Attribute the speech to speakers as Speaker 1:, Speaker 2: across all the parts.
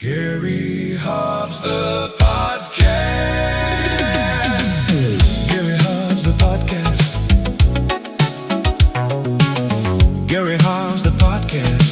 Speaker 1: Gary Hobbs, the podcast. Gary Hobbs, the podcast. Gary Hobbs, the podcast.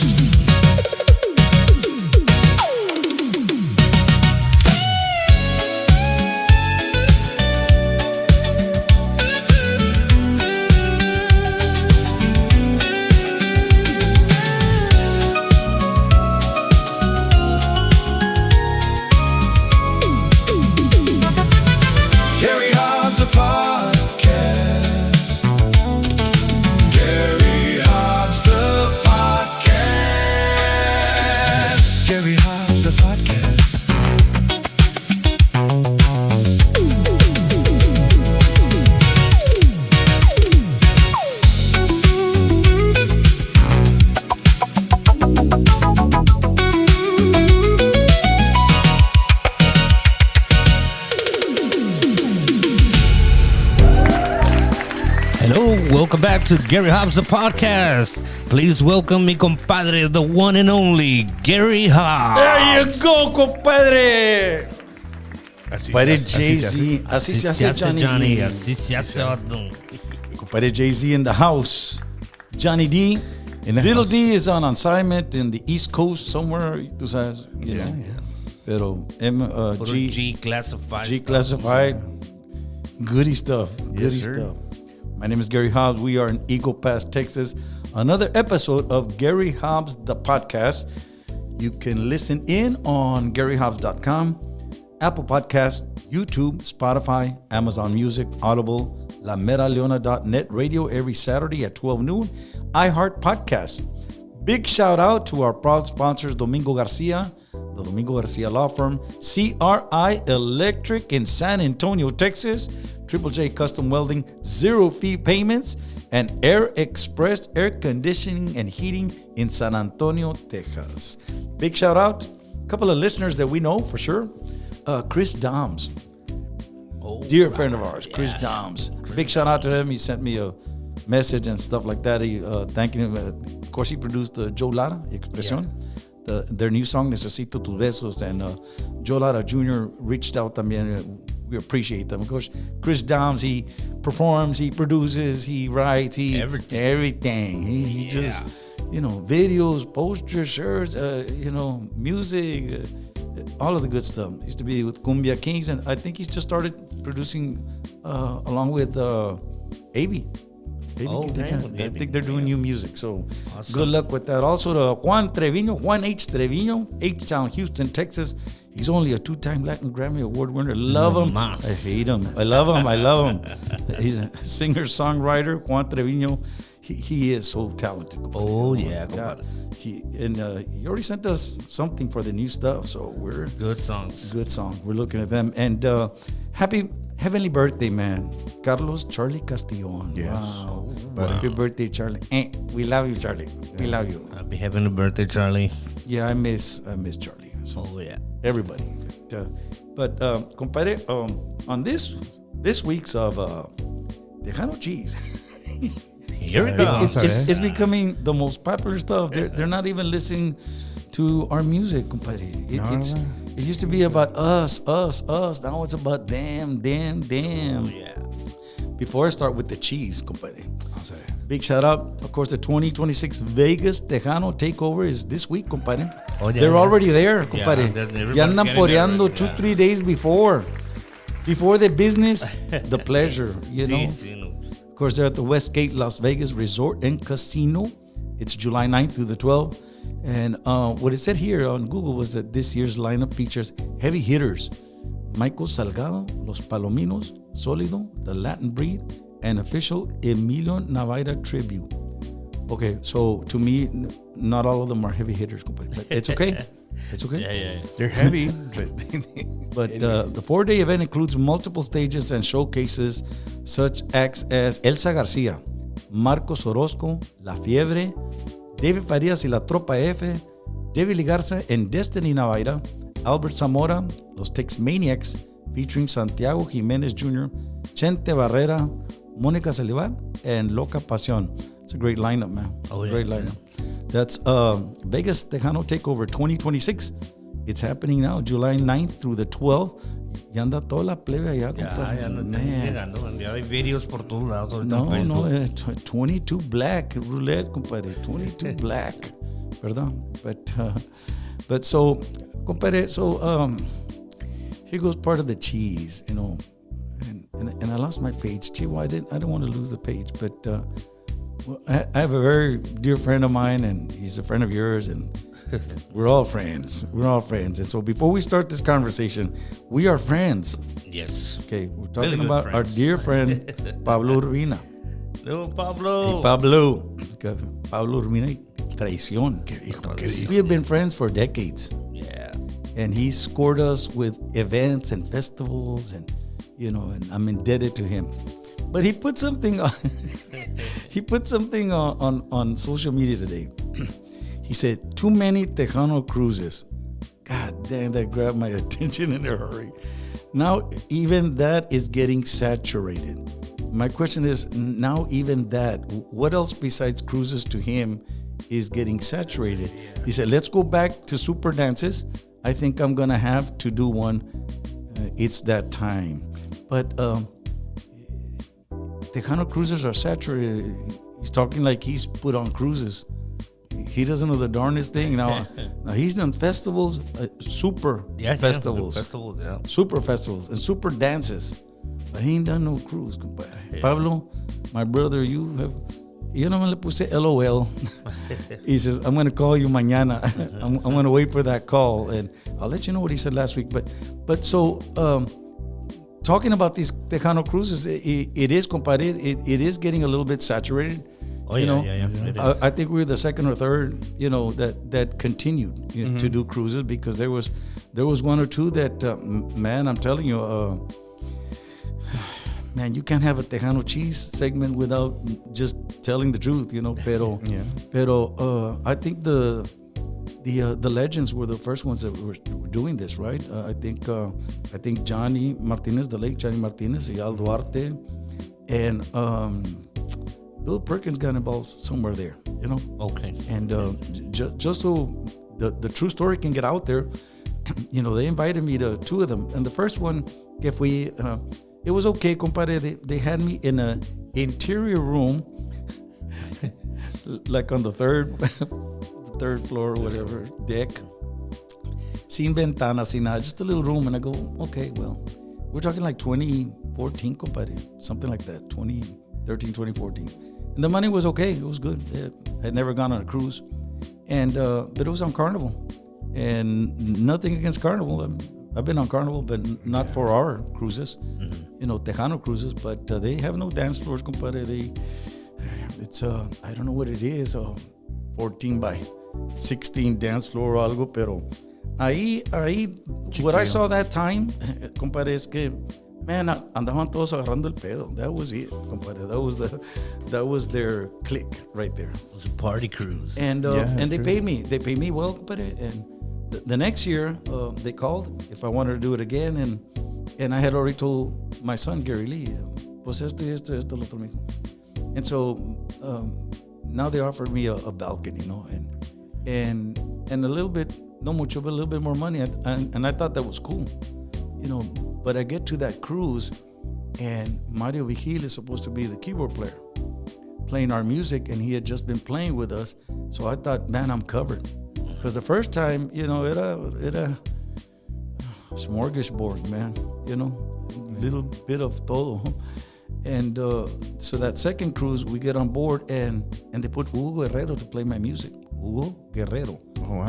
Speaker 2: Welcome back to Gary Hobbs, the podcast. Please welcome mi compadre, the one and only Gary Hobbs.
Speaker 3: There you go, compadre. Compadre
Speaker 2: Jay-Z.
Speaker 3: Así se hace Johnny D.
Speaker 2: Así se hace.
Speaker 3: Compadre Jay-Z in the house. Johnny D. Little D is on assignment in the East Coast somewhere. Tú sabes. Yeah. Pero
Speaker 2: G classified.
Speaker 3: G classified. Goody stuff.
Speaker 2: Yes, sir.
Speaker 3: My name is Gary Hobbs. We are in Eagle Pass, Texas. Another episode of Gary Hobbs, the podcast. You can listen in on GaryHobbs.com, Apple Podcasts, YouTube, Spotify, Amazon Music, Audible, LaMeraleona.net radio every Saturday at 12 noon, iHeart Podcast. Big shout out to our proud sponsors, Domingo Garcia, the Domingo Garcia Law Firm, CRI Electric in San Antonio, Texas, Triple J Custom Welding, 0 fee payments, and Air Express Air Conditioning and Heating in San Antonio, Texas. Big shout out. A couple of listeners that we know for sure. Chris Doms. Dear friend of ours, Chris Doms. Big shout out to him. He sent me a message and stuff like that. He thanking him. Of course, he produced Joe Lara, Expresión. Yeah. Their new song, Necesito Tus Besos. And Joe Lara Jr. reached out también. We appreciate them. Of course, Chris Doms, he performs, he produces, he writes, everything. He just, videos, posters, shirts, music, all of the good stuff. He used to be with Cumbia Kings, and I think he's just started producing along with AB. I think they're doing new music, so awesome. Good luck with that. Also to Juan H. Trevino, H-Town, Houston, Texas. He's only a 2-time Latin Grammy Award winner. Love him. I hate him. I love him. He's a singer-songwriter, Juan Trevino. He is so talented.
Speaker 2: Oh, yeah.
Speaker 3: He already sent us something for the new stuff, so we're...
Speaker 2: Good songs.
Speaker 3: We're looking at them. And happy heavenly birthday, man. Carlos Charlie Castillon.
Speaker 2: Yes.
Speaker 3: Wow. Happy birthday, Charlie. We love you, Charlie. We love you.
Speaker 2: Happy heavenly birthday, Charlie.
Speaker 3: Yeah, I miss Charlie. So, everybody. But compadre, on this week's of Tejano Cheese,
Speaker 2: here it goes.
Speaker 3: It's becoming the most popular stuff. They're not even listening to our music, compadre. It used to be about us. Now it's about them.
Speaker 2: Oh, yeah.
Speaker 3: Before I start with the cheese, compadre, big shout out. Of course, the 2026 Vegas Tejano Takeover is this week, compadre.
Speaker 2: Oh, yeah,
Speaker 3: they're already there, compadre. Ya andan poreando 2-3 days before the business, the pleasure, Of course, they're at the Westgate Las Vegas Resort and Casino. It's July 9th through the 12th. And what it said here on Google was that this year's lineup features heavy hitters: Michael Salgado, Los Palominos, Sólido, The Latin Breed, and official Emilio Navaira tribute. Okay, so to me, not all of them are heavy hitters, but it's okay. It's okay.
Speaker 2: Yeah.
Speaker 4: They're heavy,
Speaker 3: but the 4-day event includes multiple stages and showcases such acts as Elsa Garcia, Marcos Orozco, La Fiebre, David Farias y La Tropa F, David Ligarza and Destiny Navaira, Albert Zamora, Los Tex-Maniacs, featuring Santiago Jimenez Jr., Chente Barrera, Mónica Salivar, and Loca Pasión. It's a great lineup, man.
Speaker 2: Oh, yeah.
Speaker 3: Great lineup. That's Vegas Tejano Takeover 2026. it's happening now, July 9th through the 12th. Ya anda toda la plebe allá, compadre.
Speaker 2: Ya no
Speaker 3: Man.
Speaker 2: llegando. Ya hay videos por todos lados ahorita en
Speaker 3: No,
Speaker 2: Facebook.
Speaker 3: 22 black roulette, compadre. 22 black. Perdón. But so, compadre, here goes part of the cheese, you know. And I lost my page. Gee, well, I don't want to lose the page, but I have a very dear friend of mine, and he's a friend of yours, and we're all friends. We're all friends. And so before we start this conversation, we are friends.
Speaker 2: Yes.
Speaker 3: Okay, we're talking
Speaker 2: Really good
Speaker 3: about our
Speaker 2: friends.
Speaker 3: dear friend, Pablo Urbina.
Speaker 2: Hello, Pablo.
Speaker 3: Hey, Pablo. Pablo Urbina y traición. ¿Qué dijo? We have been friends for decades.
Speaker 2: Yeah.
Speaker 3: And he scored us with events and festivals, and you know, and I'm indebted to him. But he put something on on social media today. He said, too many Tejano Cruises. God damn, that grabbed my attention in a hurry. Now even that is getting saturated. My question is, now even that, what else besides cruises to him is getting saturated? He said, let's go back to super dances. I think I'm gonna have to do one. It's that time. But Tejano Cruises are saturated. He's talking like he's put on cruises. He doesn't know the darnest thing. Now he's done festivals, super festivals.
Speaker 2: Festivals, yeah.
Speaker 3: Super festivals and super dances. But he ain't done no cruise, compadre. Yeah. Pablo, my brother, you know, me le puse LOL. He says, I'm going to call you mañana. I'm going to wait for that call. And I'll let you know what he said last week. But so, talking about these Tejano Cruises, it is, compadre, it is getting a little bit saturated.
Speaker 2: Oh,
Speaker 3: you know,
Speaker 2: It is.
Speaker 3: I think we were the second or third, you know, that continued to do cruises, because there was one or two that, man, I'm telling you, man, you can't have a Tejano cheese segment without just telling the truth, you know. Pero I think the legends were the first ones that were doing this, right? I think Johnny Martinez, the late Johnny Martinez, Al Duarte, and Bill Perkins got involved somewhere there, you know.
Speaker 2: Okay.
Speaker 3: And just so the true story can get out there, you know, they invited me to two of them, and the first one, if we. It was okay, compadre. They had me in an interior room, like on the third floor or whatever, deck. Sin ventana, sin nada, just a little room. And I go, okay, well, we're talking like 2014, compadre, something like that, 2013, 2014. And the money was okay. It was good. I had never gone on a cruise. And but it was on Carnival. And nothing against Carnival. I've been on Carnival, but not for our cruises, you know, Tejano Cruises. But they have no dance floors, compadre. It's I don't know what it is, 14 by 16 dance floor or algo, pero ahí, what I saw that time, compadre, es que, man, andaban todos agarrando el pedo. That was it, compadre. That was their clique right there.
Speaker 2: It was a party cruise.
Speaker 3: And they paid me. They paid me well, compadre. And the next year, they called if I wanted to do it again, and I had already told my son, Gary Lee, pues esto, lo otro, mijo. And so now they offered me a balcony, you know, and a little bit, no mucho, but a little bit more money, and I thought that was cool, you know. But I get to that cruise, and Mario Vigil is supposed to be the keyboard player, playing our music, and he had just been playing with us. So I thought, man, I'm covered. Because the first time, you know, era smorgasbord, man, you know, little bit of todo. And so that second cruise, we get on board, and they put Hugo Guerrero to play my music. Hugo Guerrero,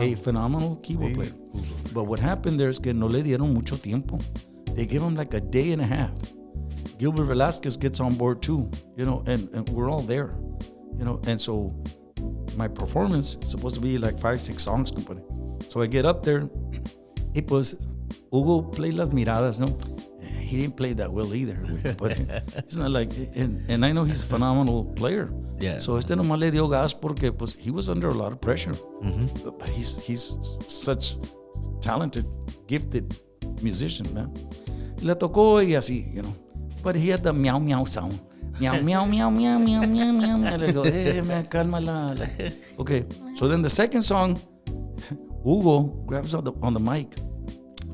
Speaker 3: a phenomenal keyboard player. But what happened there is que no le dieron mucho tiempo. They give him like a day and a half. Gilbert Velasquez gets on board too, you know, and we're all there, you know. And so my performance is supposed to be like 5-6 songs, company. So I get up there. It was Hugo played Las Miradas, no? He didn't play that well either, but it's not like, and I know he's a phenomenal player.
Speaker 2: Yeah.
Speaker 3: So nomás le dio gas porque pues he was under a lot of pressure. But he's such talented, gifted musician, man. Le tocó y así, you know. But he had the meow meow sound. Meow meow meow meow meow meow meow. And I go, hey man, cálmala. Okay. So then the second song, Hugo grabs on the mic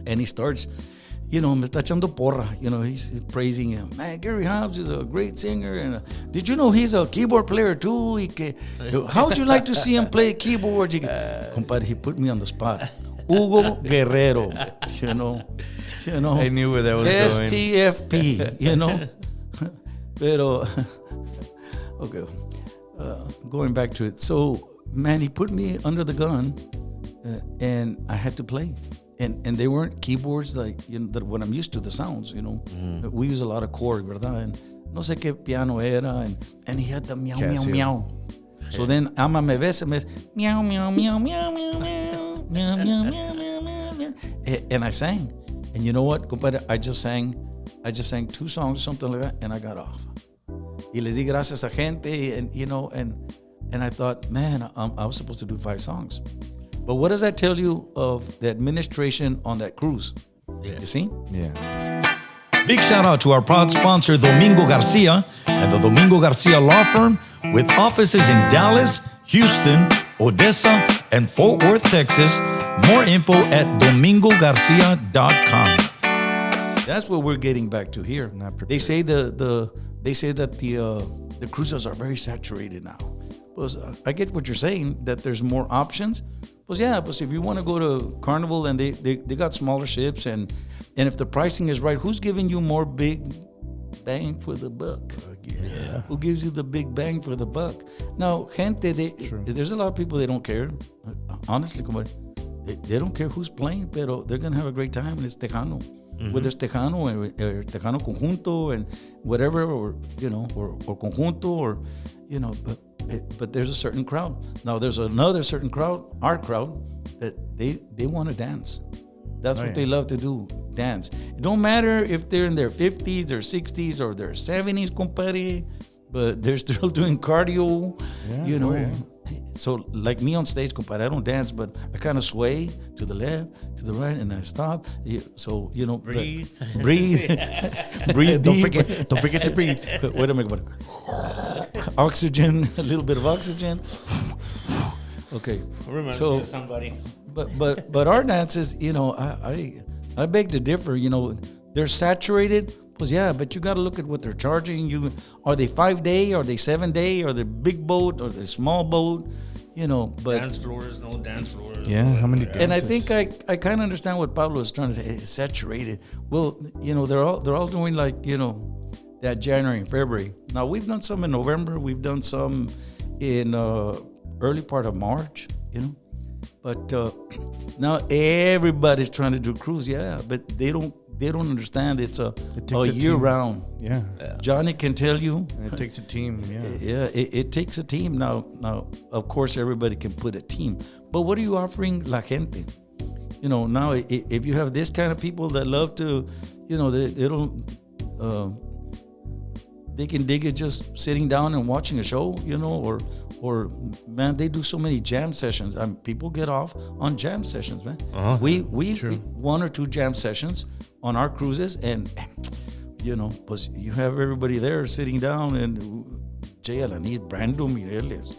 Speaker 3: and he starts, me está echando porra. He's praising him. Man, Gary Hobbs is a great singer. And did you know he's a keyboard player too? How would you like to see him play keyboards? Compadre, he put me on the spot. Hugo Guerrero,
Speaker 2: I knew where that was going.
Speaker 3: STFP, Pero, okay, going back to it. So, man, he put me under the gun and I had to play. And they weren't keyboards like that what I'm used to, the sounds, We use a lot of chord, ¿verdad? And no sé qué piano era. And he had the meow, meow, meow. So then, ama me ves, meow, meow, meow, meow, meow, meow, meow, meow, meow, meow, meow. And I sang. And you know what, compadre? I just sang 2 songs, something like that, and I got off. Y les di gracias a gente, and and I thought, man, I was supposed to do 5 songs. But what does that tell you of the administration on that cruise? Yeah. You see?
Speaker 2: Yeah.
Speaker 3: Big shout out to our proud sponsor, Domingo Garcia, and the Domingo Garcia Law Firm, with offices in Dallas, Houston, Odessa, and Fort Worth, Texas. More info at domingogarcia.com. That's what we're getting back to here. They say that the cruises are very saturated now. Well, I get what you're saying, that there's more options. Well, yeah, but if you want to go to Carnival and they got smaller ships, and if the pricing is right, who's giving you more big bang for the buck? Yeah. Who gives you the big bang for the buck? Now, gente, there's a lot of people, they don't care. Honestly, they don't care who's playing, but they're going to have a great time, and it's Tejano. Mm-hmm. Whether it's Tejano or Tejano Conjunto and whatever, or Conjunto, or, but there's a certain crowd. Now, there's another certain crowd, our crowd, that they want to dance. That's what they love to do, dance. It don't matter if they're in their 50s, their 60s, or their 70s, compadre, but they're still doing cardio, So, like me on stage, compadre, I don't dance, but I kind of sway to the left, to the right, and I stop. So,
Speaker 2: breathe.
Speaker 3: Breathe. Breathe deep.
Speaker 2: Don't forget to breathe.
Speaker 3: Wait a minute. Oxygen, a little bit of oxygen. Okay.
Speaker 2: Remember somebody.
Speaker 3: But our dances, I beg to differ. They're saturated. Well, yeah, but you got to look at what they're charging. Are they 5-day? Are they 7-day? Are they big boat? Or they small boat? But
Speaker 2: dance floors, no dance floors.
Speaker 3: Yeah, how many dances? And I think I kind of understand what Pablo is trying to say. It's saturated. Well, they're all doing like that January and February. Now we've done some in November. We've done some in early part of March. But now everybody's trying to do cruise. Yeah, but they don't understand it's a year round.
Speaker 4: Yeah.
Speaker 3: Johnny can tell you.
Speaker 4: It takes a team. Yeah.
Speaker 3: Yeah, it takes a team. Now, of course, everybody can put a team. But what are you offering la gente? Now, if you have this kind of people that love to, they don't, they can dig it just sitting down and watching a show, or man, they do so many jam sessions. People get off on jam sessions, man. Uh-huh. We 1 or 2 jam sessions on our cruises, and pues you have everybody there sitting down, and Jay Alanid, Brando Mireles,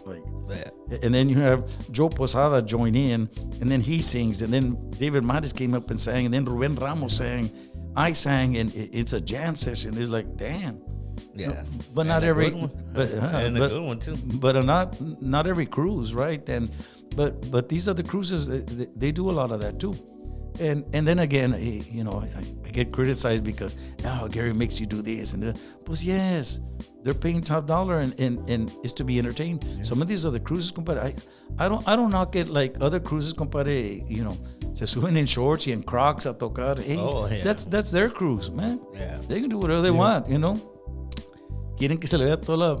Speaker 3: and then you have Joe Posada join in, and then he sings, and then David Mares came up and sang, and then Ruben Ramos sang, I sang, and it's a jam session. It's like, damn.
Speaker 2: Yeah,
Speaker 3: but not every, but
Speaker 2: and a good one too.
Speaker 3: But not every cruise, right? And but these other cruises, they do a lot of that too. And then again, I get criticized because Gary makes you do this and that. But yes, they're paying top dollar and it's to be entertained. Yeah. Some of these other cruises, compadre, I don't knock it like other cruises, compadre. Se suben in shorts y en Crocs a tocar. Hey, that's their cruise, man.
Speaker 2: Yeah,
Speaker 3: they can do whatever they want, Quieren que se le vea toda la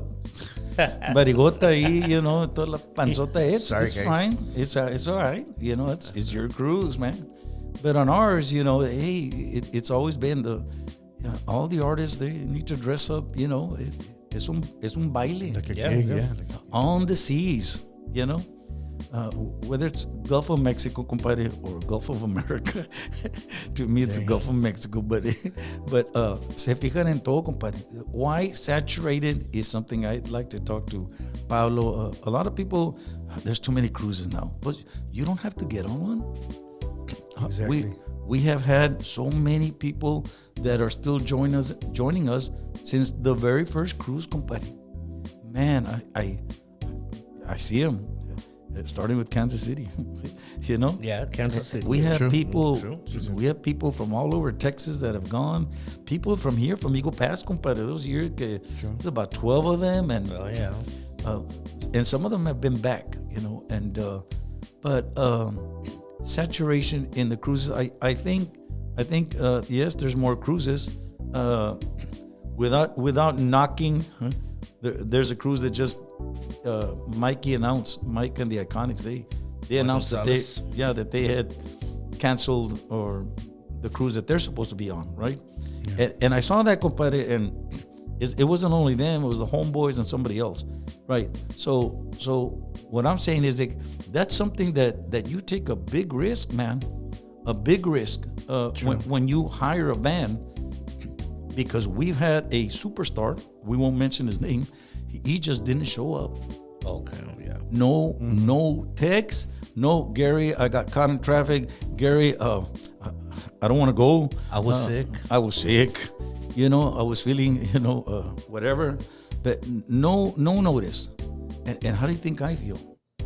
Speaker 3: barigota ahí, toda la panzota. It's fine. It's all right. It's your cruise, man. But on ours, hey, it's always been all the artists, they need to dress up, es un baile.
Speaker 4: Like a gig, yeah.
Speaker 3: On the seas, whether it's Gulf of Mexico, compadre, or Gulf of America. To me, it's the Gulf of Mexico, but se fijan en todo, compadre. Why saturated is something I'd like to talk to Pablo. A lot of people, there's too many cruises now, but you don't have to get on one.
Speaker 4: Exactly.
Speaker 3: We have had so many people that are still joining us since the very first cruise, compadre. Man, I see them. Starting with Kansas City, you know.
Speaker 2: Yeah, Kansas City.
Speaker 3: We have
Speaker 4: True.
Speaker 3: people.
Speaker 2: True.
Speaker 3: We have people from all over Texas that have gone. People from here, from Eagle Pass, compadre. Those years, there's about 12 of them, and
Speaker 2: Oh yeah.
Speaker 3: and some of them have been back, you know. And but saturation in the cruises. I think yes, there's more cruises. Without knocking, there's a cruise that just. Mike and the Iconics, they announced that they had canceled or the cruise that they're supposed to be on, right? Yeah. And I saw that, compadre, and it wasn't only them; it was the Homeboys and somebody else, right? So what I'm saying is that's something that you take a big risk, man, a big risk when you hire a band, because we've had a superstar. We won't mention his name. He just didn't show up.
Speaker 2: Okay, yeah.
Speaker 3: No Tex, no Gary. I got caught in traffic. Gary, I don't want to go.
Speaker 2: I was sick.
Speaker 3: I was sick. You know, I was feeling, whatever. But no notice. And how do you think I feel?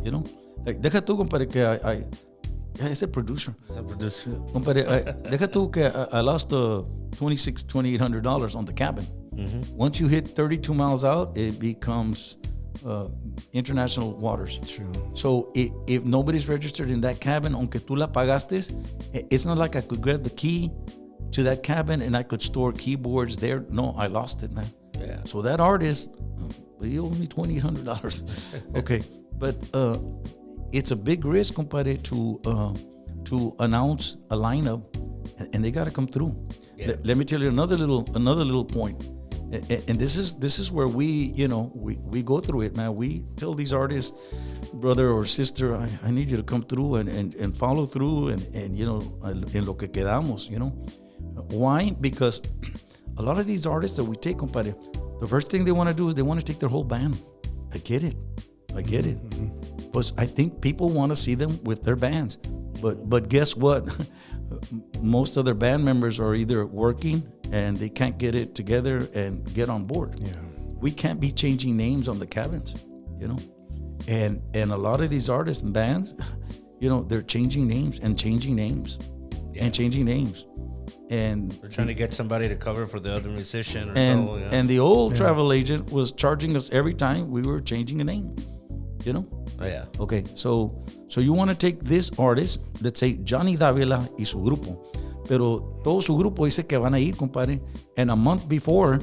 Speaker 3: You know, like deja tú, compadre, que I said producer. Compadre, deja tú que I lost $2,800 on the cabin. Mm-hmm. Once you hit 32 miles out, it becomes international waters.
Speaker 4: True.
Speaker 3: So if nobody's registered in that cabin, aunque tú la pagaste, it's not like I could grab the key to that cabin and I could store keyboards there. No, I lost it, man.
Speaker 2: Yeah.
Speaker 3: So that artist, he owed me $2,800. Okay, but it's a big risk, compadre, to announce a lineup, and they got to come through. Yeah. Let me tell you another little point. And this is where we go through it, man. We tell these artists, brother or sister, I need you to come through and follow through and en lo que quedamos, you know. Why? Because a lot of these artists that we take, compadre, the first thing they want to do is they want to take their whole band. I get it. Mm-hmm. But I think people want to see them with their bands. But guess what? Most of their band members are either working and they can't get it together and get on board.
Speaker 4: Yeah.
Speaker 3: We can't be changing names on the cabins, you know. And a lot of these artists and bands, you know, they're changing names and changing names and changing names. And
Speaker 2: they're trying to get somebody to cover for the other musician or so. Yeah.
Speaker 3: And the old travel agent was charging us every time we were changing a name, you know.
Speaker 2: Oh, yeah.
Speaker 3: Okay, so you want to take this artist, let's say Johnny Davila y su grupo, pero todo su grupo dice que van a ir, compadre, and a month before,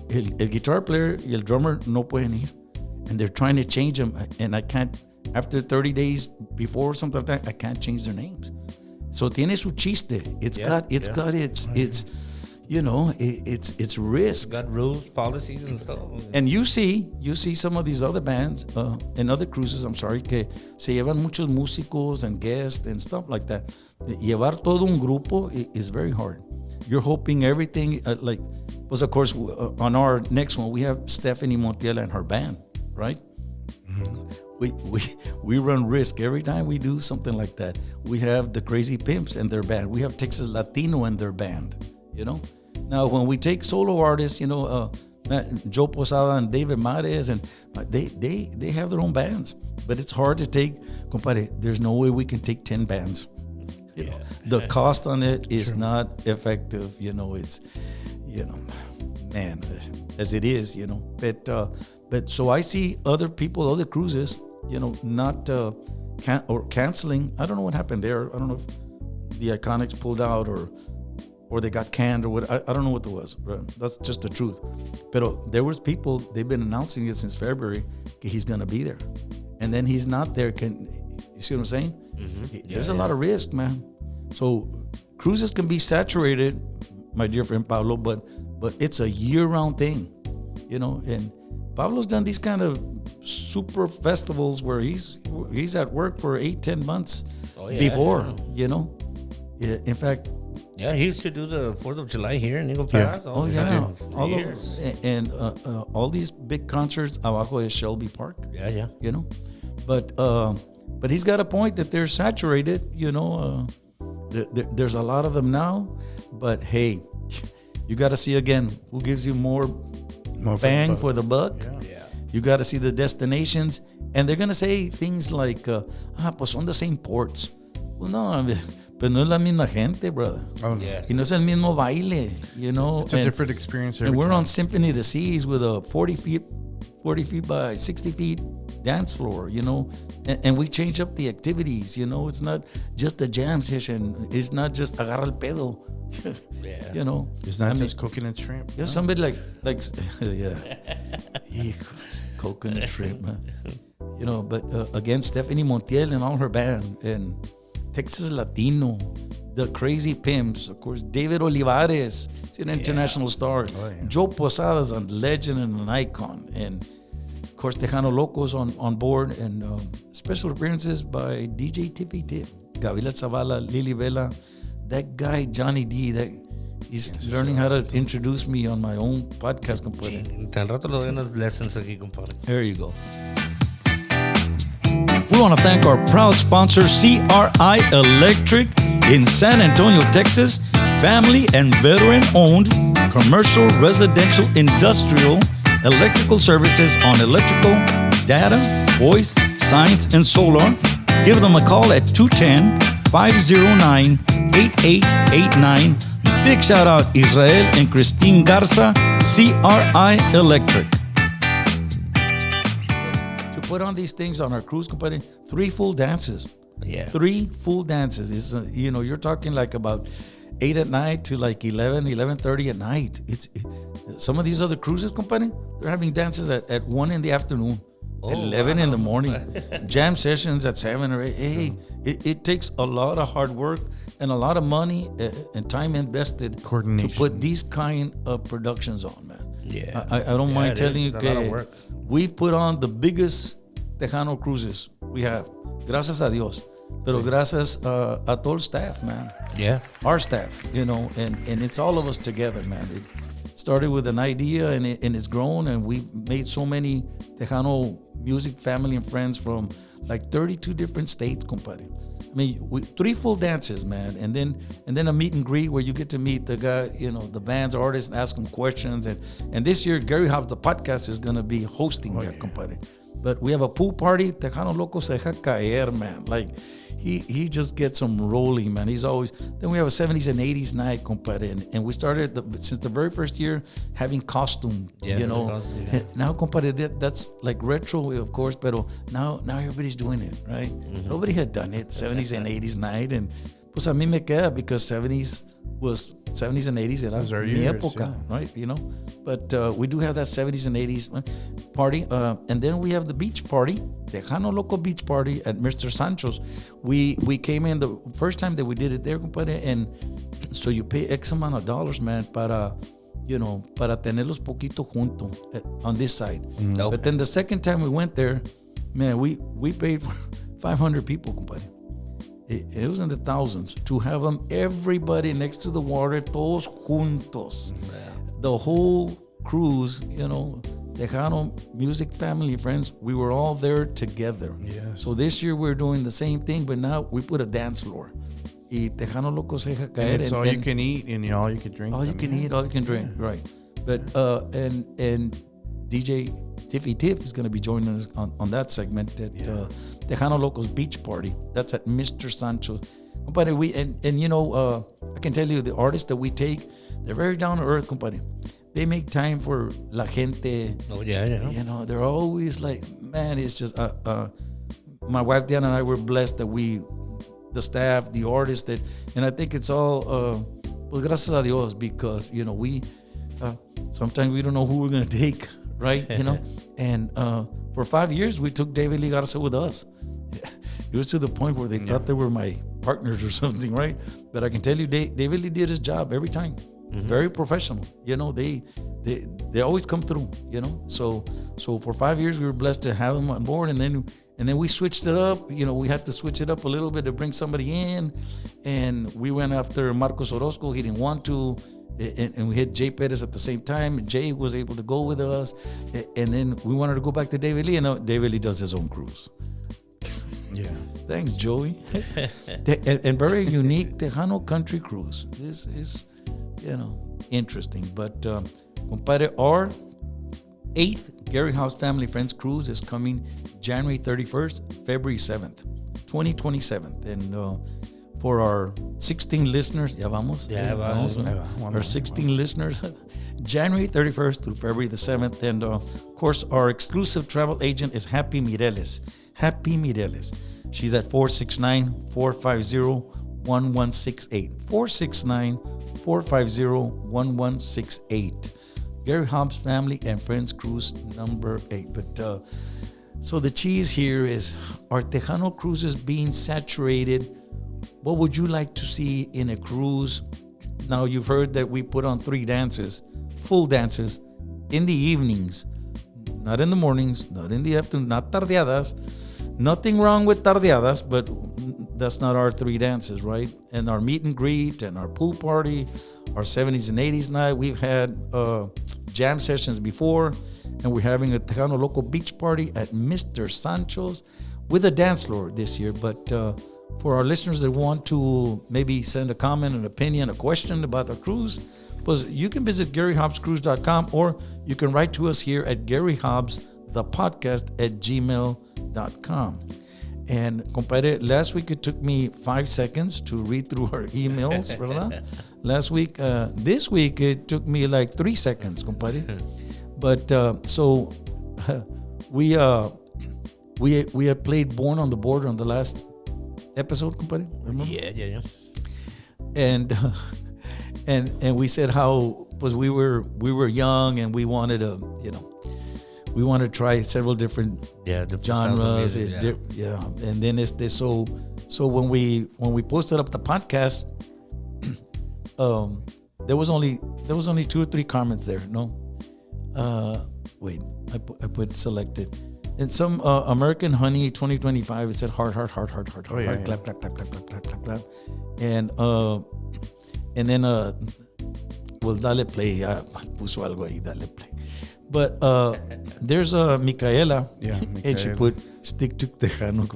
Speaker 3: el guitar player y el drummer no pueden ir, and they're trying to change them, and I can't, after 30 days before or something like that, I can't change their names. So tiene su chiste. It's got its you know, it's risk.
Speaker 2: Got rules, policies, and stuff.
Speaker 3: And you see some of these other bands and other cruises, I'm sorry, que se llevan muchos músicos and guests and stuff like that. Llevar todo un grupo is very hard. You're hoping everything, was of course, on our next one, we have Stephanie Montiel and her band, right? Mm-hmm. We run risk every time we do something like that. We have the Crazy Pimps and their band. We have Texas Latino and their band, you know? Now, when we take solo artists, you know, Joe Posada and David Mares, and they have their own bands. But it's hard to take, compadre, there's no way we can take 10 bands. You know, the cost on it is not effective. You know, it's, you know, man, as it is, you know. But so I see other people, other cruises, you know, not canceling. I don't know what happened there. I don't know if the Iconics pulled out or they got canned or what. I don't know what it was. Right? That's just the truth. But there was people, they've been announcing it since February, he's going to be there. And then he's not there. You see what I'm saying? Mm-hmm. There's a lot of risk, man. So cruises can be saturated, my dear friend Pablo, but it's a year-round thing, you know. And Pablo's done these kind of super festivals where he's at work for 8-10 months before, you know. Yeah, in fact,
Speaker 2: yeah, he used to do the 4th of July here in Eagle Pass.
Speaker 3: all these big concerts abajo de Shelby Park.
Speaker 2: Yeah.
Speaker 3: You know, but he's got a point that they're saturated. You know, there's a lot of them now, but hey, you got to see again who gives you more bang for the buck.
Speaker 2: Yeah.
Speaker 3: You got to see the destinations, and they're gonna say things like, pues son the same ports. Well, no, pero no es la misma gente, brother.
Speaker 4: Oh,
Speaker 2: Yeah.
Speaker 3: Y no es el mismo baile, you know.
Speaker 4: It's a different experience every
Speaker 3: And we're
Speaker 4: time.
Speaker 3: on Symphony of the Seas with a 40 feet by 60 feet dance floor, you know. And we change up the activities, you know. It's not just a jam session. It's not just agarra el pedo.
Speaker 2: Yeah.
Speaker 3: You know.
Speaker 4: It's not just coconut shrimp.
Speaker 3: Yeah, somebody like yeah. Híjoles, coconut shrimp, man. You know, but again, Stephanie Montiel and all her band, and Texas Latino, the Crazy Pimps, of course, David Olivares, he's an international star.
Speaker 4: Oh, yeah.
Speaker 3: Joe Posada is a legend and an icon. And of course, Tejano Locos on board, and special appearances by DJ Tiffy Tip, Gabriela Zavala, Lily Vela, that guy Johnny D, he's learning how to introduce me on my own podcast, compadre.
Speaker 2: Tan rato le doy unas lessons aquí, compadre.
Speaker 3: There you go. We want to thank our proud sponsor, CRI Electric in San Antonio, Texas. Family and veteran-owned commercial, residential, industrial electrical services on electrical, data, voice, science, and solar. Give them a call at 210-509-8889. Big shout out Israel and Christine Garza, CRI Electric. To put on these things on our cruise company, 3 full dances.
Speaker 2: Yeah.
Speaker 3: 3 full dances. It's, you know, you're talking like about 8 at night to like 11:30 at night. It's some of these other cruises company, they're having dances at 1 in the afternoon. 11 in the morning, jam sessions at 7 or 8. Hey, it takes a lot of hard work and a lot of money and time invested
Speaker 4: Coordination.
Speaker 3: to put these kind of productions on, man.
Speaker 2: Yeah.
Speaker 3: I don't
Speaker 2: Yeah,
Speaker 3: mind
Speaker 2: it
Speaker 3: telling
Speaker 2: is.
Speaker 3: you,
Speaker 2: It's a lot of work.
Speaker 3: we've put on the biggest Tejano Cruises we have. Gracias a Dios. Pero gracias a todo el staff, man.
Speaker 2: Yeah.
Speaker 3: Our staff, you know, and it's all of us together, man. It started with an idea and it's grown, and we've made so many Tejano music family and friends from like 32 different states, compadre. I mean, 3 full dances, man, and then a meet and greet where you get to meet the guy, you know, the band's artist, and ask them questions. And this year, Gary Hobbs, the podcast, is gonna be hosting that, compadre. But we have a pool party. Tejano Loco se deja caer, man. Like, he just gets them rolling, man. He's always. Then we have a 70s and 80s night, compadre. And we started since the very first year having costume,
Speaker 2: Yeah,
Speaker 3: you know.
Speaker 2: costume, yeah.
Speaker 3: Now, compadre, that's like retro, of course, but now everybody's doing it, right?
Speaker 2: Mm-hmm.
Speaker 3: Nobody had done it, 70s and 80s night. And pues a mí me queda because 70s and 80s era
Speaker 4: Those are
Speaker 3: mi
Speaker 4: years,
Speaker 3: época,
Speaker 4: yeah.
Speaker 3: right? You know, but we do have that 70s and 80s party, and then we have the beach party, Tejano Loco Beach Party at Mr. Sancho's. We came in the first time that we did it there, compadre, and so you pay X amount of dollars, man, para tenerlos poquito junto on this side.
Speaker 2: Nope.
Speaker 3: But then the second time we went there, man, we paid for 500 people, compadre. It was in the thousands to have them, everybody next to the water, todos juntos. The whole cruise, you know, Tejano music family friends, we were all there together.
Speaker 4: Yes.
Speaker 3: So this year we're doing the same thing, but now we put a dance floor. Y Tejano Loco se deja caer.
Speaker 4: And it's all you can eat and all you can drink.
Speaker 3: All you can eat, all you can drink, right? But and DJ Tiffy Tiff is going to be joining us on that segment at Tejano Loco's Beach Party. That's at Mr. Sancho. But and you know, I can tell you the artists that we take, they're very down to earth, compadre. They make time for la gente.
Speaker 2: Oh, yeah.
Speaker 3: You know, they're always like, man, it's just my wife Diana and I were blessed that the staff, the artists, and I think it's all pues gracias a Dios, because you know we sometimes we don't know who we're gonna take, right? You know, and for 5 years we took David Lee Garza with us. It was to the point where they thought they were my partners or something, right? But I can tell you, David Lee did his job every time. very professional. You know, they always come through. You know, so for 5 years we were blessed to have them on board, and then we switched it up. You know, we had to switch it up a little bit to bring somebody in, and we went after Marcos Orozco. He didn't want to. And we had Jay Perez at the same time. Jay was able to go with us, and then we wanted to go back to David Lee, and now David Lee does his own cruise.
Speaker 4: Yeah.
Speaker 3: Thanks, Joey. And very unique Tejano Country Cruise. This is, you know, interesting. But, compadre, our 8th Gary Hobbs Family Friends Cruise is coming January 31st, February 7th, 2027. And for our 16 listeners, ya vamos. Our 16 listeners, January 31st through February the 7th. And of course, our exclusive travel agent is Happy Mireles. Happy Mireles. She's at 469-450-1168. 469-450-1168. Gary Hobbs Family and Friends Cruise number 8. But so the cheese here is, are Tejano Cruises being saturated? What would you like to see in a cruise? Now, you've heard that we put on 3 dances, full dances, in the evenings, not in the mornings, not in the afternoon, not tardeadas. Nothing wrong with tardeadas, but that's not our 3 dances, right? And our meet and greet and our pool party, our 70s and 80s night. We've had jam sessions before, and we're having a Tejano local beach party at Mr. Sancho's with a dance floor this year. But for our listeners that want to maybe send a comment, an opinion, a question about the cruise, you can visit GaryHobbsCruise.com, or you can write to us here at GaryHobbsThePodcast@gmail.com. And, compadre, last week it took me 5 seconds to read through our emails, ¿verdad? Last week. This week it took me like 3 seconds, compadre. But so we had played Born on the Border on the last episode, compadre. Remember?
Speaker 2: Yeah.
Speaker 3: And we said how we were young, and we wanted to, you know, we want to try several different genres.
Speaker 2: Music,
Speaker 3: And then so when we posted up the podcast, there was only 2 or 3 comments there. No, wait, I put selected. And some American Honey 2025, it said heart, clap, clap. And then well, dale play. Puso algo ahí, dale play. But there's Micaela.
Speaker 4: Yeah,
Speaker 3: And she
Speaker 4: Micaela.
Speaker 3: put stick to Tejano.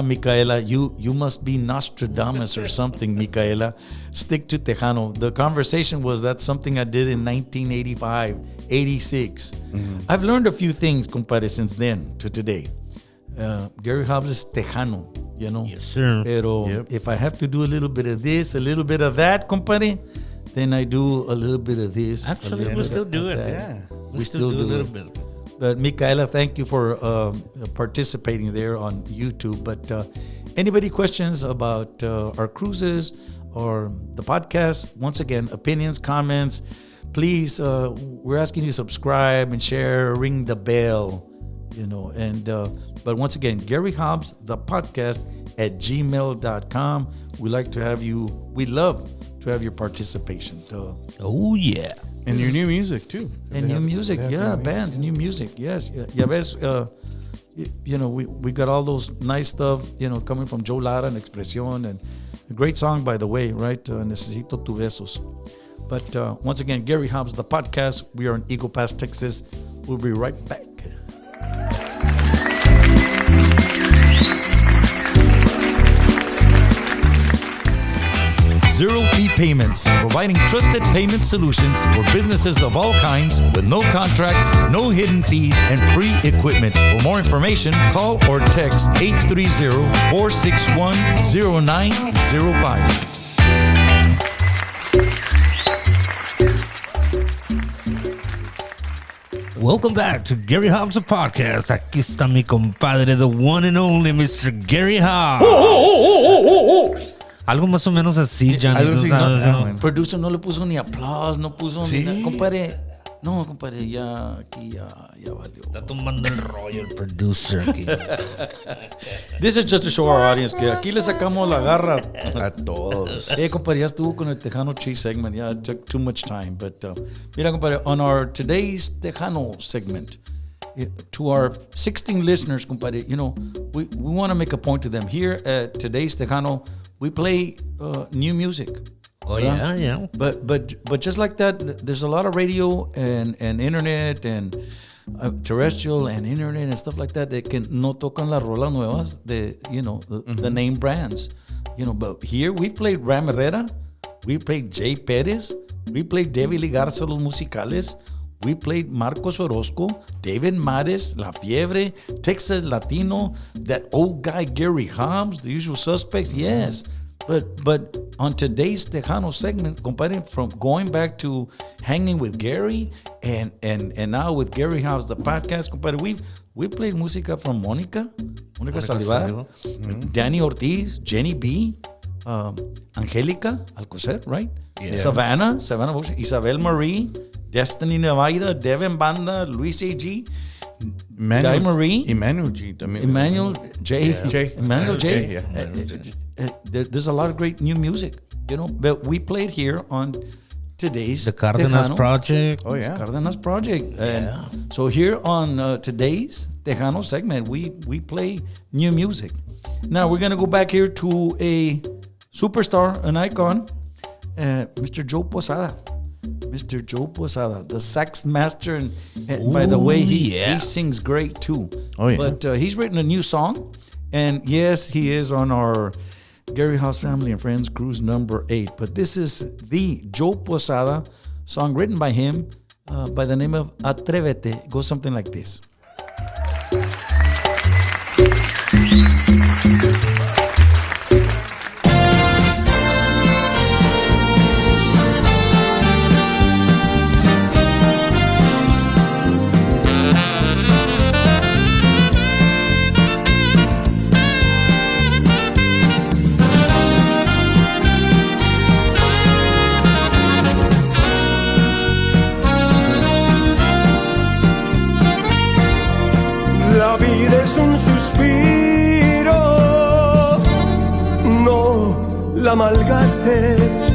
Speaker 3: Micaela, you must be Nostradamus or something, Micaela. Stick to Tejano. The conversation was that's something I did in 1985, 86. I've learned a few things, compadre, since then to today. Gary Hobbs is Tejano, you know.
Speaker 2: Yes, sir.
Speaker 3: Pero if I have to do a little bit of this, a little bit of that, compadre, then I do a little bit of this.
Speaker 2: Actually, we still do it.
Speaker 4: Yeah.
Speaker 3: We still do
Speaker 2: a little
Speaker 3: it.
Speaker 2: bit.
Speaker 3: But Micaela, thank you for participating there on YouTube. But anybody questions about our cruises or the podcast? Once again, opinions, comments, please. We're asking you to subscribe and share, ring the bell, you know. And but once again, Gary Hobbs, the podcast @gmail.com. We like to have you. We love to have your participation.
Speaker 2: Oh, yeah.
Speaker 4: And your new music, too.
Speaker 3: And new music, bands, new music, yes. Ya ves, you know, we got all those nice stuff, you know, coming from Joe Lara and Expresión, and a great song, by the way, right? Necesito tu besos. But once again, Gary Hobbs, the podcast. We are in Eagle Pass, Texas. We'll be right back. Zero-fee payments, providing trusted payment solutions for businesses of all kinds with no contracts, no hidden fees, and free equipment. For more information, call or text 830-461-0905.
Speaker 2: Welcome back to Gary Hobbs, the podcast. Aquí está mi compadre, the one and only Mr. Gary Hobbs. Algo más o menos así, Johnny.
Speaker 4: Algo
Speaker 2: tú
Speaker 4: así,
Speaker 2: sabes,
Speaker 4: no,
Speaker 2: ¿no?
Speaker 4: bueno.
Speaker 3: Producer no le puso ni aplausos, no puso
Speaker 4: Sí.
Speaker 3: ni nada. Compadre, No, compadre, ya aquí ya valió.
Speaker 2: Está tumbando el rollo el producer aquí.
Speaker 3: This is just to show our audience que aquí le sacamos la garra.
Speaker 4: A todos.
Speaker 3: Compadre, ya estuvo con el Tejano Cheese segment. Yeah, it took too much time. But, mira, compadre, on our today's Tejano segment, to our 16 listeners, compadre, you know, we want to make a point to them. Here at today's Tejano, we play new music.
Speaker 2: Oh, yeah.
Speaker 3: But just like that, there's a lot of radio and internet and terrestrial and internet and stuff like that que no tocan las rolas nuevas de, you know, the name brands. You know, but here we played Ram Herrera, we played Jay Perez, we played Debbie Ligarza, Los Musicales, we played Marcos Orozco, David Mares, La Fiebre, Texas Latino, that old guy Gary Hobbs, The Usual Suspects, yes. But on today's Tejano segment, compadre, from going back to hanging with Gary and now with Gary Hobbs, the podcast, compadre, we played música from Mónica Salivar, Danny Ortiz, Jenny B, Angélica Alcocer, right?
Speaker 2: Yes.
Speaker 3: Savannah Bush, Isabel Marie, Destiny Nevaida, Devin Banda, Luis A.G., Di Marie,
Speaker 4: Emmanuel G. también.
Speaker 3: Emmanuel J.
Speaker 4: J.
Speaker 3: Emmanuel J.
Speaker 4: Yeah.
Speaker 3: There's a lot of great new music, you know, but we played here on today's
Speaker 2: The Cardenas
Speaker 3: Tejano.
Speaker 2: Project.
Speaker 4: Oh, yeah.
Speaker 3: Cardenas Project.
Speaker 2: Yeah.
Speaker 3: And so here on today's Tejano segment, we play new music. Now we're going to go back here to a superstar, an icon, Mr. Joe Posada. Mr. Joe Posada, the sax master, and by the way, he sings great too.
Speaker 4: Oh, yeah.
Speaker 3: But he's written a new song, and yes, he is on our Gary Hobbs Family and Friends Cruise number 8. But this is the Joe Posada song written by him by the name of Atrevete. It goes something like this.
Speaker 5: La vida es un suspiro, no la malgastes.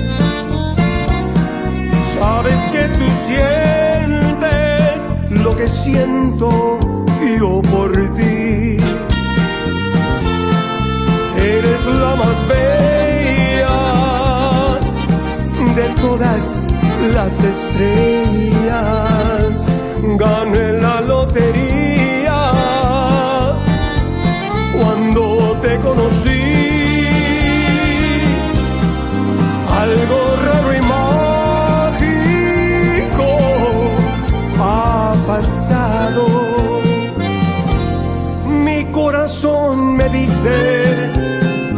Speaker 5: Sabes que tú sientes lo que siento yo por ti. Eres la más bella de todas las estrellas. Gané la lotería cuando te conocí. Algo raro y mágico ha pasado. Mi corazón me dice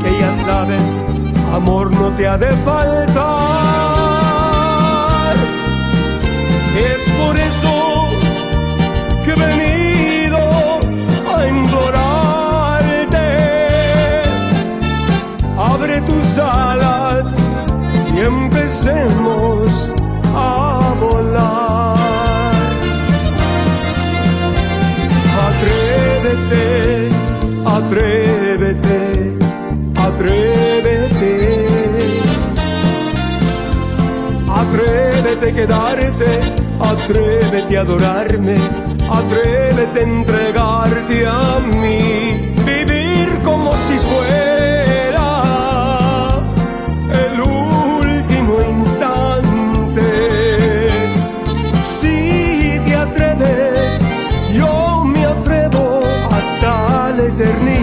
Speaker 5: que ya sabes, amor no te ha de faltar. Es por eso que he venido a implorarte. Abre tus alas y empecemos a volar. Atrévete, atrévete, atrévete. Atrévete a quedarte, atrévete a adorarme, atrévete a entregarte a mí. Vivir como si fuera el último instante. Si te atreves, yo me atrevo hasta la eternidad.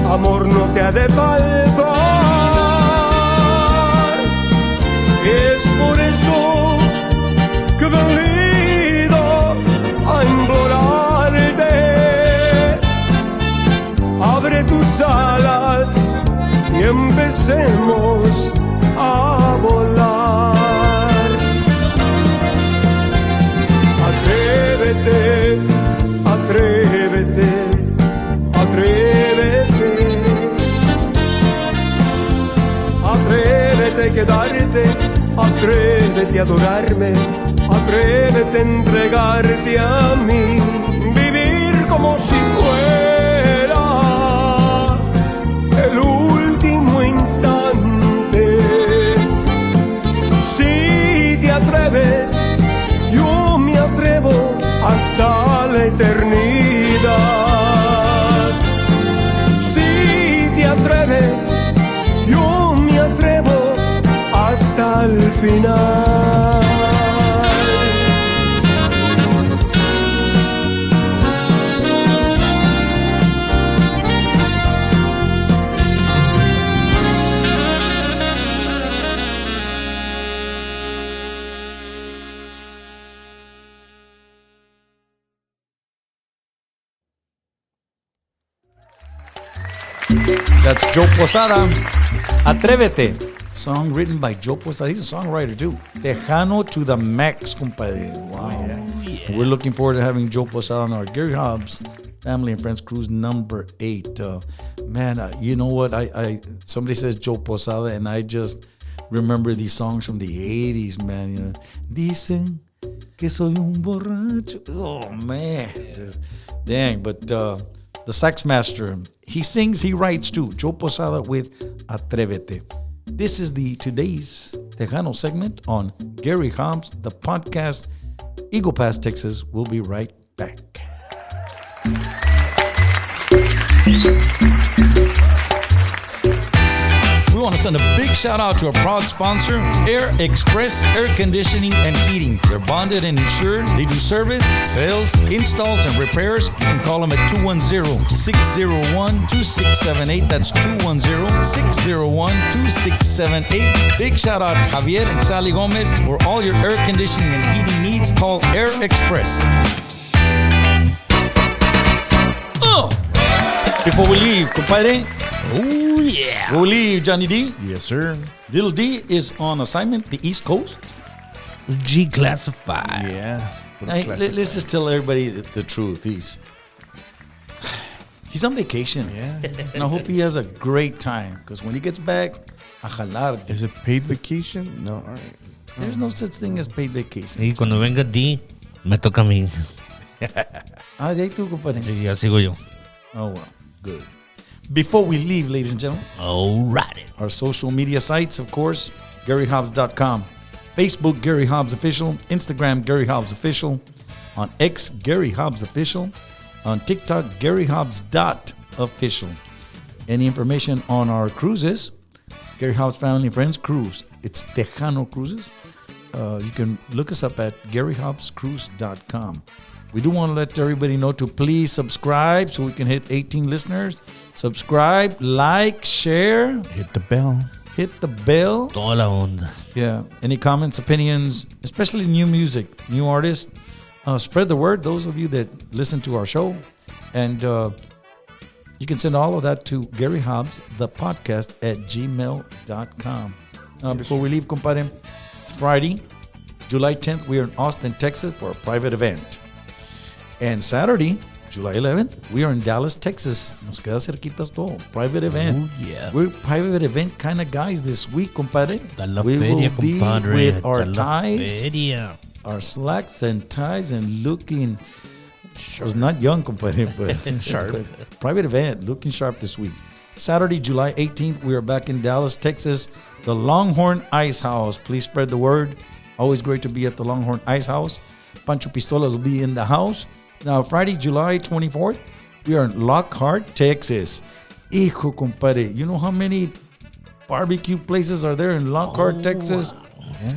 Speaker 5: amor no te ha de faltar. Es por eso que he venido a implorarte. Abre tus alas y empecemos a volar. Atrévete, atrévete, atrévete. Atrévete a quedarte, atrévete a adorarme, atrévete a entregarte a mí. Vivir como si fuera el último instante. Si te atreves, yo me atrevo hasta la eternidad. Si te atreves, yo me atrevo hasta el final.
Speaker 3: That's Joe Posada. Atrévete. Song written by Joe Posada. He's a songwriter too. Tejano to the max, compadre. Wow. Yeah. We're looking forward to having Joe Posada on our Gary Hobbs Family and Friends Cruise number 8. You know what? I somebody says Joe Posada, and I just remember these songs from the 80s, man. You know, dicen que soy un borracho. Oh man, dang! But the sax master, he sings, he writes too. Joe Posada with Atrevete. This is the today's Tejano segment on Gary Hobbs, the podcast. Eagle Pass, Texas. We'll be right back. We want to send a big shout out to our proud sponsor, Air Express Air Conditioning and Heating. They're bonded and insured. They do service, sales, installs, and repairs. You can call them at 210-601-2678. That's 210-601-2678. Big shout out Javier and Sally Gomez for all your air conditioning and heating needs. Call Air Express. Before we leave, compadre.
Speaker 2: Oh, yeah.
Speaker 3: We'll leave, Johnny D.
Speaker 4: Yes, sir.
Speaker 3: Little D is on assignment, the East Coast.
Speaker 2: G classified.
Speaker 4: Yeah.
Speaker 3: Hey, let's just tell everybody the truth. He's on vacation.
Speaker 4: Yeah.
Speaker 3: And I hope he has a great time. Because when he gets back, a jalar.
Speaker 4: Is it paid vacation? No, all right.
Speaker 3: There's no such thing as paid vacation.
Speaker 2: Y cuando venga D, me toca a mí.
Speaker 3: De ahí tú, compadre.
Speaker 2: Sí, ya sigo yo.
Speaker 3: Oh, well. Good. Before we leave, ladies and gentlemen,
Speaker 2: Alrighty.
Speaker 3: our social media sites, of course, GaryHobbs.com, Facebook, Gary Hobbs Official, Instagram, Gary Hobbs Official, on X, Gary Hobbs Official, on TikTok, Gary Hobbs .official. Any information on our cruises, Gary Hobbs Family and Friends Cruise, it's Tejano Cruises. You can look us up at GaryHobbsCruise.com. We do want to let everybody know to please subscribe so we can hit 18 listeners. Subscribe, like, share.
Speaker 4: Hit the bell.
Speaker 3: Hit the bell.
Speaker 2: Toda la onda.
Speaker 3: Yeah. Any comments, opinions, especially new music, new artists. Spread the word, those of you that listen to our show. And you can send all of that to Gary Hobbs, the podcast at gmail.com. Before we leave, compadre, Friday, July 10th, we are in Austin, Texas for a private event. And Saturday, July 11th, we are in Dallas, Texas. Nos queda cerquitas todo. Private event.
Speaker 2: Oh, yeah.
Speaker 3: We're private event kind of guys this week, compadre.
Speaker 2: Da la
Speaker 3: We
Speaker 2: feria,
Speaker 3: will be
Speaker 2: compadre.
Speaker 3: with our
Speaker 2: Da la
Speaker 3: ties,
Speaker 2: feria.
Speaker 3: our slacks and ties, and looking. I was not young, compadre, but sharp. But private event, looking sharp this week. Saturday, July 18th, we are back in Dallas, Texas. The Longhorn Ice House. Please spread the word. Always great to be at the Longhorn Ice House. Pancho Pistolas will be in the house. Now, Friday, July 24th, we are in Lockhart, Texas. Hijo, compadre. You know how many barbecue places are there in Lockhart, Texas?
Speaker 2: Wow.
Speaker 3: Yeah.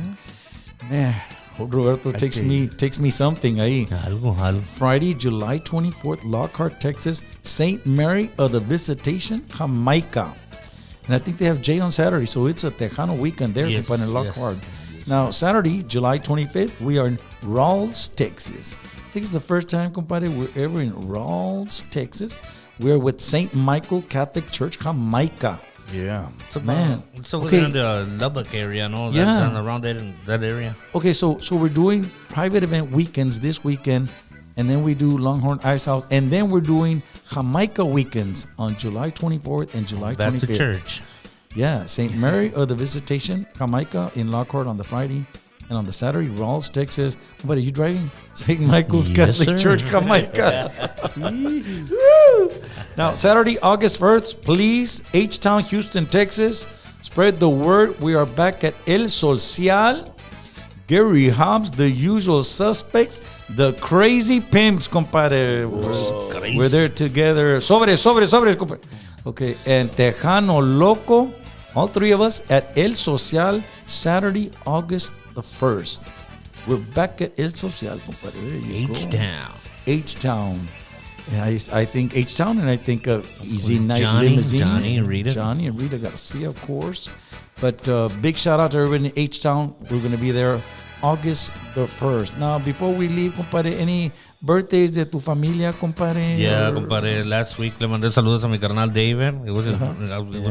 Speaker 3: Man, Roberto takes me something ahí.
Speaker 2: Algo.
Speaker 3: Friday, July 24th, Lockhart, Texas, St. Mary of the Visitation, Jamaica. And I think they have Jay on Saturday, so it's a Tejano weekend there,
Speaker 2: Yes,
Speaker 3: in Lockhart. Now, Saturday, July 25th, we are in Rawls, Texas. I think it's the first time, compadre, we're ever in Rawls, Texas. We're with St. Michael Catholic Church, Jamaica.
Speaker 4: Yeah.
Speaker 2: So,
Speaker 3: Man.
Speaker 2: So we're
Speaker 3: Okay.
Speaker 2: in the Lubbock area and all that,
Speaker 3: Yeah.
Speaker 2: down around that area.
Speaker 3: Okay, so we're doing private event weekends this weekend, and then we do Longhorn Ice House, and then we're doing Jamaica weekends on July 24th and July
Speaker 2: Back
Speaker 3: 25th.
Speaker 2: to church.
Speaker 3: Yeah, St. Mary of the Visitation, Jamaica in Lockhart on the Friday, and on the Saturday, Rawls, Texas. What are you driving? St. Michael's
Speaker 2: Yes,
Speaker 3: Catholic
Speaker 2: sir.
Speaker 3: Church, Jamaica. Woo! Now, Saturday, August 1st, please, H-Town, Houston, Texas. Spread the word. We are back at El Social. Gary Hobbs, the usual suspects, the crazy pimps, compadre.
Speaker 2: Crazy.
Speaker 3: We're there together. Sobres, compadre. Okay, and Tejano Loco, all three of us at El Social, Saturday, August the 1st. We're back at El Social, compadre. There you go.
Speaker 2: H-Town.
Speaker 3: H-Town. And I think H-Town, and I think Easy Night
Speaker 2: Johnny,
Speaker 3: Limousine.
Speaker 2: Johnny and Rita.
Speaker 3: Johnny and Rita Garcia, of course. But big shout out to everybody in H-Town. We're going to be there August the 1st. Now, before we leave, compadre, any birthdays de tu familia, compadre?
Speaker 2: Yeah,
Speaker 3: Or-
Speaker 2: compadre. Last week le mandé saludos a mi carnal David. It was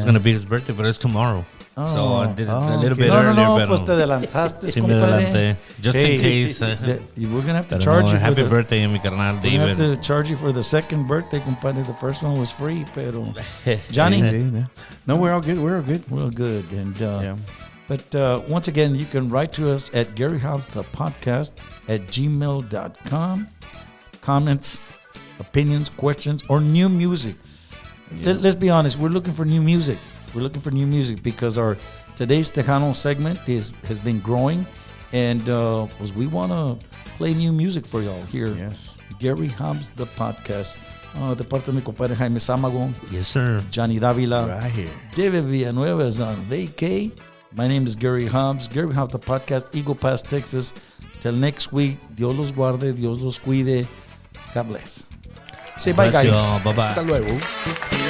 Speaker 2: going to be his birthday, but it's tomorrow. So I did it a little bit earlier.
Speaker 3: No, pues te
Speaker 2: pero
Speaker 3: adelantaste,
Speaker 2: sí me
Speaker 3: compadre.
Speaker 2: adelanté. Just in case.
Speaker 3: We're going to have to
Speaker 2: Pero
Speaker 3: charge
Speaker 2: no,
Speaker 3: you for
Speaker 2: happy
Speaker 3: the...
Speaker 2: birthday, mi carnal
Speaker 3: We're going to
Speaker 2: David.
Speaker 3: have to charge you for the second birthday, compadre. The first one was free, pero... Johnny?
Speaker 4: Yeah. No, we're all good. We're all good.
Speaker 3: Well, good. And
Speaker 4: Yeah.
Speaker 3: But once again, you can write to us at Gary Hobbs the podcast at gmail.com. Comments, opinions, questions, or new music. Let's be honest. We're looking for new music. We're looking for new music because our today's Tejano segment has been growing, and we want to play new music for y'all here.
Speaker 4: Yes.
Speaker 3: Gary Hobbs the podcast. De parte de mi compadre Jaime Samago,
Speaker 2: Yes, sir.
Speaker 3: Johnny Davila.
Speaker 4: Right here.
Speaker 3: David Villanueva is on vacay. My name is Gary Hobbs. Gary Hobbs, the podcast, Eagle Pass, Texas. Till next week, Dios los guarde, Dios los cuide. God bless. Say bye,
Speaker 2: Bless
Speaker 3: guys.
Speaker 2: y'all. Bye-bye.
Speaker 4: Hasta luego.